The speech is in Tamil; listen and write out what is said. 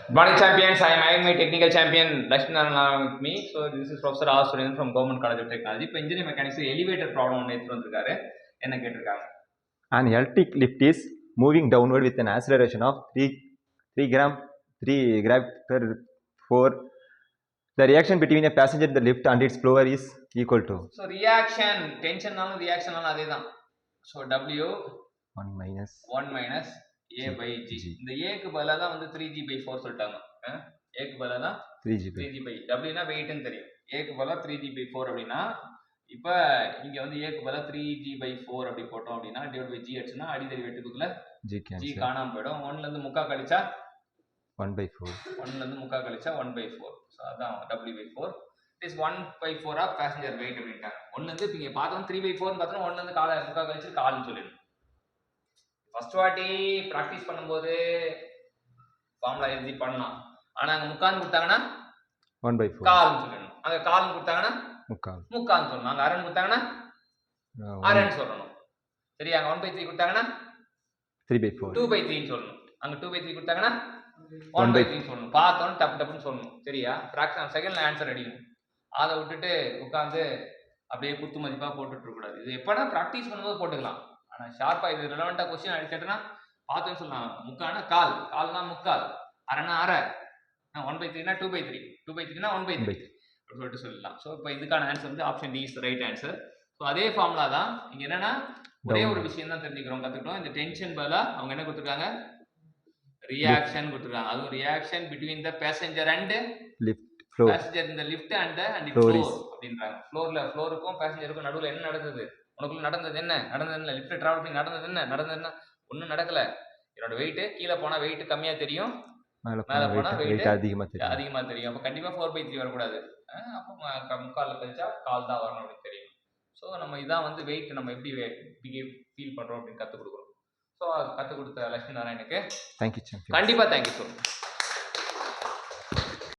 Good morning, champions. I am having my technical champion Lakshmi Narayan with me. So this is Professor R. Suren from Government College of Technology. இப்போ engineering mechanics elevator problem ஒன்று எடுத்து வந்திருக்காரு. என்ன கேட்டிருக்காங்க? An elliptic lift is moving downward with an acceleration of 3 gram per 4. The reaction between a passenger in the lift and its floor is equal to. So reaction, tension நாலும் reaction நாலும் அதே தான். So W 1 minus A by G. இந்த A க்கு பதிலா தான் வந்து 3G by 4 சொல்லிட்டாங்க. A க்கு பதிலா தான் 3G by W னா weight ன்னு தெரியும். A க்கு பதிலா 3G by 4 அப்படினா இப்போ இங்க வந்து A க்கு பதிலா 3G by 4 அப்படி போட்டோம் அப்படினா டிவைட் பை G அடிச்சனா அடிதடி வெட்டுக்குள்ள G காணாம போய்டும். 1 ல இருந்து முக்கா கழிச்சா 1/4. 1 ல இருந்து முக்கா கழிச்சா 1/4. சோ அதான் W by 4. It is 1/4 of passenger weight அப்படிட்டாங்க. 1 ல இருந்து நீங்க பார்த்தோம் 3/4 ன்னு பார்த்தோம் 1 ல இருந்து கால முக்கா கழிச்சு கால்னு சொல்லிடணும். ஃபர்ஸ்ட் வாட்டி பிராக்டீஸ் பண்ணும்போது ஃபார்முலா எழுதி பண்ணலாம். ஆனா அங்க முக்கான்னு கொடுத்தாங்கன்னா 1/4 கால்னு சொல்லணும். அங்க கால்னு கொடுத்தாங்கன்னா முக்கான்னு சொல்லணும். அங்க அரைன்னு கொடுத்தாங்கன்னா அரைன்னு சொல்லணும். சரியா? அங்க 1/3 கொடுத்தாங்கன்னா 3/4 2/3 சொல்லணும். அங்க 2/3 கொடுத்தாங்கன்னா 1/3 சொல்லணும். பார்த்தோம் டப்பு டப்புன்னு சொல்லணும். சரியா? ஃபிராக்ஷன் செகண்ட்ல ஆன்சர் அடிக்கணும். அதை விட்டுட்டு உட்காந்து அப்படியே குத்து மதிப்பா போட்டுட்டு இருக்க கூடாது. இது எப்பனா பிராக்டீஸ் பண்ணும்போது போட்டுக்கலாம். ஆனா ஷார்ப்பா இது ரிலவெண்டா क्वेश्चन அடிச்சட்டனா பார்த்தேன்னு சொல்லலாம். முக்கானா கால்னா முக்கால், அரைனா அரை, 1/3 னா 2/3, 2/3 னா 1/3 அப்படி சொல்லிட்டு சொல்லலாம். ஸோ இப்போ இதுக்கான ஆன்சர் வந்து option D is right answer. So அதே ஃபார்முலா தான் இங்க என்னன்னா ஒரே ஒரு விஷயம் தான் தெரிஞ்சுக்கிறோம் கத்துக்கிட்டோம். இந்த டென்ஷன் பதிலா அவங்க என்ன கொடுத்துருக்காங்க? ரியாக்ஷன் கொடுத்துருக்காங்க. அதுவும் reaction between the passenger and lift passenger இந்த லிஃப்ட் அண்ட் ஃப்ளோர் அப்படின்றாங்க. ஃப்ளோருக்கும் பேசஞ்சருக்கும் நடுவில் என்ன நடந்தது? உனக்குள்ள நடந்தது என்ன? லிஃப்ட் டிராவல் பண்ணி நடந்ததுன்னா ஒன்றும் நடக்கல. என்னோட வெயிட் கீழே போனா வெயிட் கம்மியா தெரியும், மேல போனா வெயிட் அதிகமா தெரியும். அப்ப கண்டிப்பா 4/3 வரக்கூடாது. அப்போ முக்கால்ல கழிச்சா கால் தான் வரணும் அப்படின்னு தெரியும். ஸோ நம்ம இதான் வந்து வெயிட் நம்ம எப்படி பிஹேவ் ஃபீல் பண்றோம் அப்படின்னு கற்றுக் கொடுக்குறோம். ஸோ கற்றுக் கொடுத்த லட்சுமி நாராயணுக்கு தேங்க்யூ. கண்டிப்பா தேங்க்யூ சொல்லுங்க.